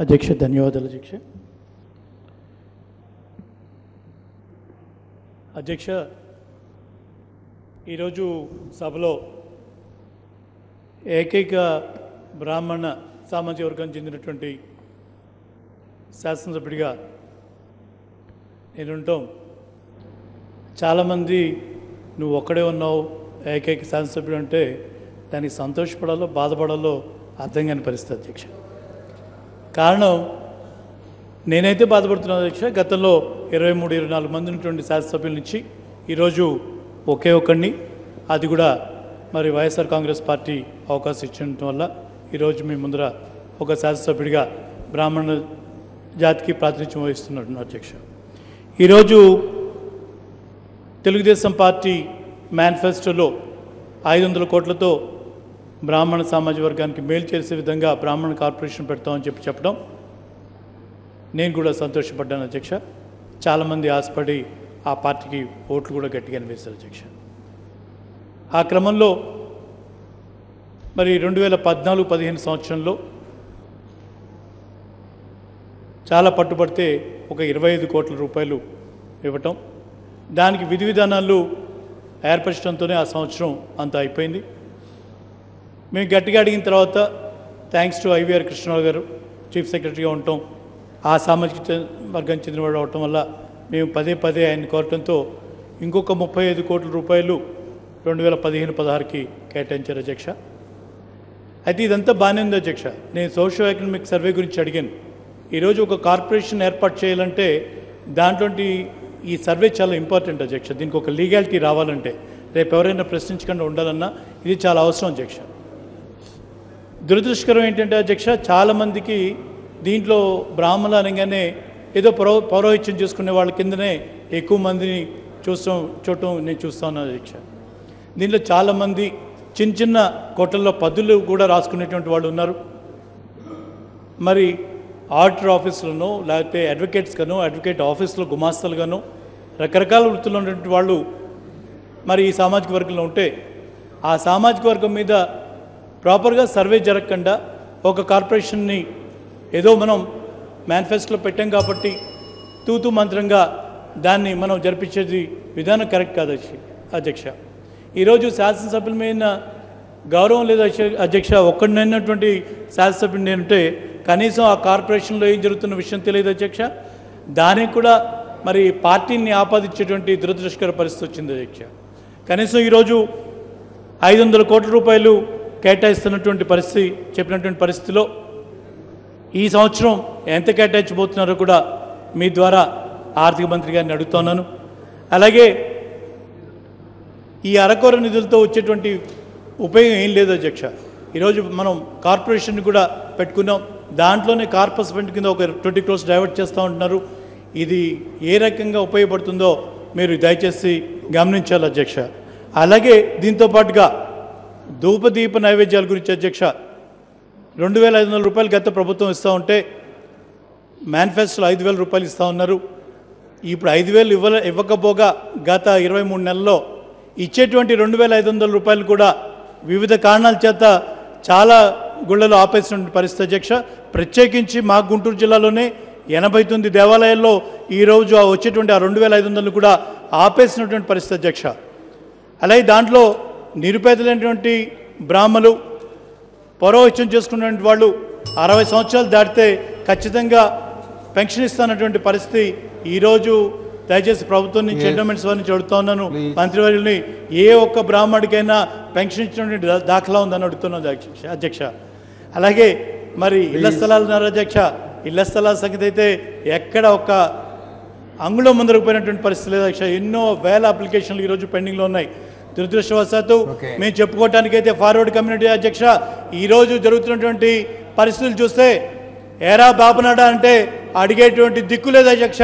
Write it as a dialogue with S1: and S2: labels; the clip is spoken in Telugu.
S1: అధ్యక్ష ధన్యవాదాలు అధ్యక్ష. అధ్యక్ష ఈరోజు సభలో ఏకైక బ్రాహ్మణ సామాజిక వర్గానికి చెందినటువంటి శాసనసభ్యుడిగా నేనుంటాం. చాలామంది నువ్వు ఒక్కడే ఉన్నావు ఏకైక శాసనసభ్యుడు అంటే దానికి సంతోషపడాలో బాధపడాలో అర్థం కాని పరిస్థితి అధ్యక్ష. కారణం నేనైతే బాధపడుతున్నాను అధ్యక్ష. గతంలో 23-24 మంది ఉన్నటువంటి శాసనసభ్యుల నుంచి ఈరోజు ఒకే ఒక్కడిని, అది కూడా మరి వైఎస్ఆర్ కాంగ్రెస్ పార్టీ అవకాశం ఇచ్చడం వల్ల ఈరోజు మీ ముందర ఒక శాసనసభ్యుడిగా బ్రాహ్మణ జాతికి ప్రాతినిధ్యం వహిస్తున్నట్టు అధ్యక్ష. ఈరోజు తెలుగుదేశం పార్టీ మేనిఫెస్టోలో 500 కోట్లతో బ్రాహ్మణ సామాజిక వర్గానికి మేలు చేసే విధంగా బ్రాహ్మణ కార్పొరేషన్ పెడతామని చెప్పడం నేను కూడా సంతోషపడ్డాను అధ్యక్ష. చాలామంది ఆశపడి ఆ పార్టీకి ఓట్లు కూడా గట్టిగానే వేశారు అధ్యక్ష. ఆ క్రమంలో మరి 2014-15 సంవత్సరంలో చాలా పట్టుబడితే ఒక 25 కోట్ల రూపాయలు ఇవ్వటం, దానికి విధి విధానాలు ఏర్పరచడంతోనే ఆ సంవత్సరం అంతా అయిపోయింది. మేము గట్టిగా అడిగిన తర్వాత థ్యాంక్స్ టు ఐవీఆర్ కృష్ణరావు గారు చీఫ్ సెక్రటరీగా ఉండటం, ఆ సామాజిక వర్గం చెందినవాడు అవటం వల్ల మేము పదే ఆయన కోరటంతో ఇంకొక 35 కోట్ల రూపాయలు 2015-16కి కేటాయించారు అధ్యక్ష. అయితే ఇదంతా బాగానే ఉంది అధ్యక్ష. నేను సోషియో ఎకనామిక్ సర్వే గురించి అడిగాను. ఈరోజు ఒక కార్పొరేషన్ ఏర్పాటు చేయాలంటే దాంట్లో ఈ సర్వే చాలా ఇంపార్టెంట్ అధ్యక్ష. దీనికి ఒక లీగాలిటీ రావాలంటే, రేపు ఎవరైనా ప్రశ్నించకుండా ఉండాలన్నా ఇది చాలా అవసరం అధ్యక్ష. దురదృష్టకరం ఏంటంటే అధ్యక్ష, చాలామందికి దీంట్లో బ్రాహ్మణులు అనగానే ఏదో పౌరోహిత్యం చేసుకునే వాళ్ళ కిందనే ఎక్కువ మందిని చూడటం నేను చూస్తాను అధ్యక్ష. దీంట్లో చాలామంది చిన్న కోటల్లో పదులు కూడా రాసుకునేటువంటి వాళ్ళు ఉన్నారు. మరి ఆడిటర్ ఆఫీసులను లేకపోతే అడ్వకేట్స్గాను, అడ్వకేట్ ఆఫీసులో గుమాస్తాలుగాను రకరకాల వృత్తుల్లో ఉన్నటువంటి వాళ్ళు మరి ఈ సామాజిక వర్గంలో ఉంటే, ఆ సామాజిక వర్గం మీద ప్రాపర్గా సర్వే జరగకుండా ఒక కార్పొరేషన్ని ఏదో మనం మేనిఫెస్టోలో పెట్టాం కాబట్టి తూతూ మంత్రంగా దాన్ని మనం జరిపించేది విధానం కరెక్ట్ కాదు అధ్యక్ష. ఈరోజు శాసనసభ్యుల మీద గౌరవం లేదు అధ్యక్ష. ఒక్కడినైనటువంటి శాసనసభ్యుడు నేనంటే కనీసం ఆ కార్పొరేషన్లో ఏం జరుగుతున్న విషయం తెలియదు అధ్యక్ష. దానికి కూడా మరి పార్టీని ఆపాదించేటువంటి దురదృష్టకర పరిస్థితి వచ్చింది అధ్యక్ష. కనీసం ఈరోజు 500 కోట్ల రూపాయలు కేటాయిస్తున్నటువంటి పరిస్థితి చెప్పినటువంటి పరిస్థితిలో ఈ సంవత్సరం ఎంత కేటాయించబోతున్నారో కూడా మీ ద్వారా ఆర్థిక మంత్రి గారిని అడుగుతున్నాను. అలాగే ఈ అరకొర నిధులతో వచ్చేటువంటి ఉపయోగం ఏం లేదు అధ్యక్ష. ఈరోజు మనం కార్పొరేషన్ కూడా పెట్టుకున్నాం, దాంట్లోనే కార్పస్ ఫండ్ కింద ఒక 20 crores డైవర్ట్ చేస్తూ ఉంటున్నారు. ఇది ఏ రకంగా ఉపయోగపడుతుందో మీరు దయచేసి గమనించాలి అధ్యక్ష. అలాగే దీంతో పాటుగా ధూపదీప నైవేద్యాల గురించి అధ్యక్ష 2500 రూపాయలు గత ప్రభుత్వం ఇస్తూ ఉంటే మేనిఫెస్టోలో 5000 రూపాయలు ఇస్తూ ఉన్నారు. ఇప్పుడు 5000 ఇవ్వకపోగా గత 23 నెలల్లో ఇచ్చేటువంటి 2500 రూపాయలు కూడా వివిధ కారణాల చేత చాలా గుళ్ళలో ఆపేసినటువంటి పరిస్థితి అధ్యక్ష. ప్రత్యేకించి మా గుంటూరు జిల్లాలోనే 89 దేవాలయాల్లో ఈరోజు వచ్చేటువంటి ఆ 2500 కూడా ఆపేసినటువంటి పరిస్థితి అధ్యక్ష. అలాగే దాంట్లో నిరుపేదలైనటువంటి బ్రాహ్మలు పౌరోహిత్యం చేసుకున్నటువంటి వాళ్ళు 60 సంవత్సరాలు దాటితే ఖచ్చితంగా పెన్షన్ ఇస్తానటువంటి పరిస్థితి ఈరోజు దయచేసి ప్రభుత్వం నుంచి ఎండోమెంట్స్ వారి నుంచి అడుగుతా ఉన్నాను, మంత్రివర్యుల్ని ఏ ఒక్క బ్రాహ్మడికైనా పెన్షన్ ఇచ్చినటువంటి దాఖలా ఉందని అడుగుతున్నాను అధ్యక్ష. అలాగే మరి ఇళ్ల స్థలాలు ఉన్నారు అధ్యక్ష. ఇళ్ల స్థలాల సంగతి అయితే ఎక్కడ ఒక్క అంగుళం ముందరకు పోయినటువంటి పరిస్థితి లేదు అధ్యక్ష. ఎన్నో వేల అప్లికేషన్లు ఈరోజు పెండింగ్లో ఉన్నాయి. దురదృష్టవశాత్తు మేము చెప్పుకోవటానికైతే ఫార్వర్డ్ కమ్యూనిటీ అధ్యక్ష ఈరోజు జరుగుతున్నటువంటి పరిస్థితులు చూస్తే ఏరా బాబునాడా అంటే అడిగేటువంటి దిక్కు లేదు అధ్యక్ష.